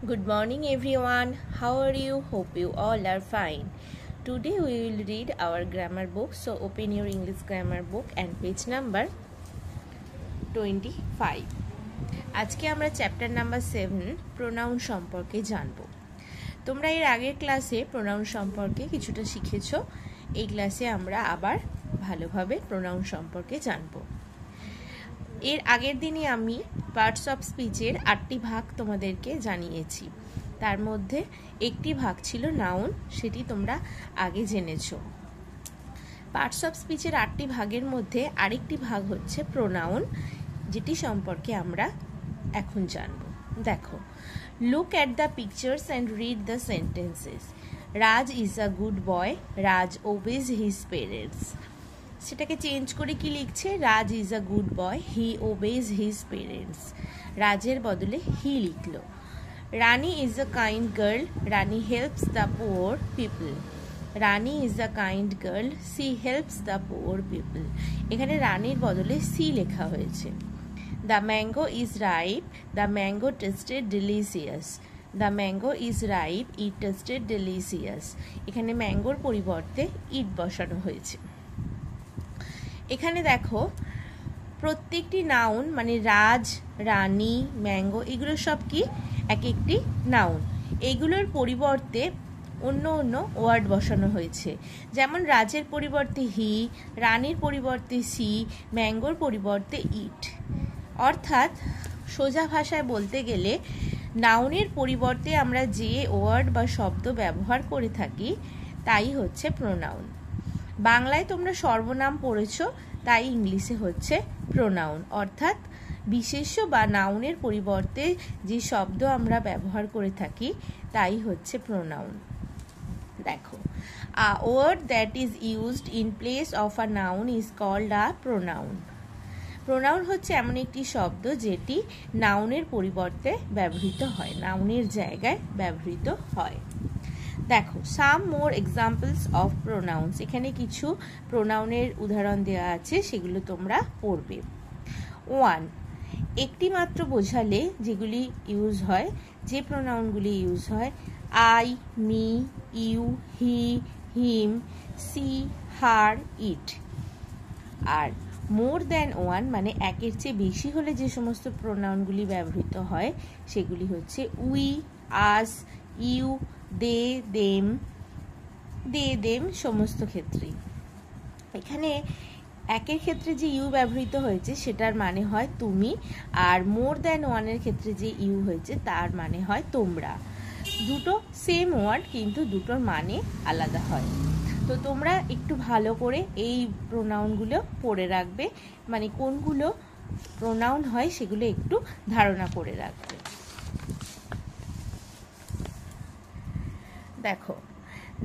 Good morning everyone. How are you? Hope you all are fine. Today we will read our grammar book. So open your English grammar book and page number 25. আজকে আমরা chapter number 7 pronoun সম্পর্কে জানব। তোমরা এর আগের ক্লাসে pronoun সম্পর্কে কিছুটা শিখেছো। এই ক্লাসে আমরা আবার ভালোভাবে প্রোনাউন সম্পর্কে জানব। এর আগের দিনই আমি পার্টস অফ স্পিচের 8টি ভাগ তোমাদেরকে জানিয়েছি। তার মধ্যে একটি ভাগ ছিল নাউন, সেটি তোমরা আগে জেনেছো। পার্টস অফ স্পিচের 8টি ভাগের মধ্যে আরেকটি ভাগ হচ্ছে প্রোনাউন, যেটি সম্পর্কে আমরা এখন জানব। দেখো, look at the pictures and read the sentences. Raj is a good boy, Raj obeys his parents. সেটাকে চেঞ্জ করে কি লিখছে? Raj is a good boy, he obeys his parents. রাজের বদলে হি লিখলো। Rani is a kind girl, Rani helps the poor people. Rani is a kind girl, she helps the poor people. এখানে রানীর বদলে সি লেখা হয়েছে। The mango is ripe, the mango tasted delicious. The mango is ripe, it tasted delicious. এখানে ম্যাঙ্গোর পরিবর্তে ইট বসানো হয়েছে। এখানে দেখো, প্রত্যেকটি নাউন মানে রাজ, রানী, ম্যাঙ্গো, এগুলো সব কি এক একটি নাউন। এইগুলোর পরিবর্তে অন্য অন্য ওয়ার্ড বসানো হয়েছে। যেমন রাজের পরিবর্তে হি, রানীর পরিবর্তে সি, ম্যাঙ্গোর পরিবর্তে ইট। অর্থাৎ সোজা ভাষায় বলতে গেলে নাউনের পরিবর্তে আমরা যে ওয়ার্ড বা শব্দ ব্যবহার করে থাকি তাই হচ্ছে প্রোনাউন। বাংলায় তোমরা সর্বনাম পড়েছো, তাই ইংলিশে হচ্ছে প্রোনাউন। অর্থাৎ বিশেষ্য বা নাউনের পরিবর্তে যে শব্দ আমরা ব্যবহার করে থাকি তাই হচ্ছে প্রোনাউন। দেখো, a word that is used in place of a noun is called a pronoun. Pronoun হচ্ছে এমন একটি শব্দ যেটি নাউনের পরিবর্তে ব্যবহৃত হয়, নাউনের জায়গায় ব্যবহৃত হয়। দেখো, সাম মোর এক্সাম্পলস অফ প্রোনাউন্স। এখানে কিছু প্রোনাউনের উদাহরণ দেওয়া আছে, সেগুলো তোমরা পড়বে। 1, একটি মাত্র বোঝালে যেগুলি ইউজ হয়, যে প্রোনাউনগুলি ইউজ হয়, I, me, you, he, him, she, her, it. আর মোর দ্যান ওয়ান মানে একের চেয়ে বেশি হলে যে সমস্ত প্রোনাউনগুলি ব্যবহৃত হয় সেগুলি হচ্ছে we, us, you, they, them, সমস্ত ক্ষেত্রেই। এখানে একের ক্ষেত্রে যে ইউ ব্যবহৃত হয়েছে সেটার মানে হয় তুমি, আর মোর দ্যান ওয়ানের ক্ষেত্রে যে ইউ হয়েছে তার মানে হয় তোমরা। দুটো সেম ওয়ার্ড, কিন্তু দুটোর মানে আলাদা হয়। তো তোমরা একটু ভালো করে এই প্রোনাউনগুলো পড়ে রাখবে, মানে কোনগুলো প্রোনাউন হয় সেগুলো একটু ধারণা করে রাখবে। দেখো,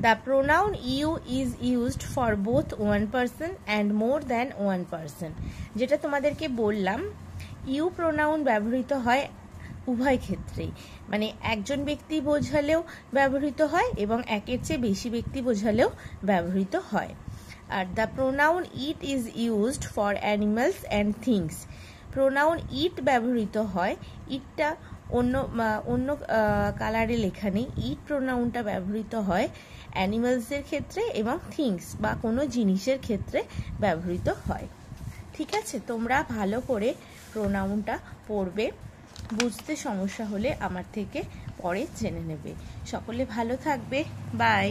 the pronoun you is used for both one person and more than one person. যেটা তোমাদেরকে বললাম, ইউ প্রোনাউন ব্যবহৃত হয় উভয় ক্ষেত্রেই, মানে একজন ব্যক্তি বোঝালেও ব্যবহৃত হয় এবং একের চেয়ে বেশি ব্যক্তি বোঝালেও ব্যবহৃত হয়। আর the pronoun it is used for animals and things. Pronoun it ব্যবহৃত হয়, ইটটা অন্য কালারে লেখা নেই, ইট প্রোনাউনটা ব্যবহৃত হয় অ্যানিমালসের ক্ষেত্রে এবং থিংস বা কোনো জিনিসের ক্ষেত্রে ব্যবহৃত হয়। ঠিক আছে, তোমরা ভালো করে প্রোনাউনটা পড়বে। বুঝতে সমস্যা হলে আমার থেকে পরে জেনে নেবে। সকলে ভালো থাকবে, বাই।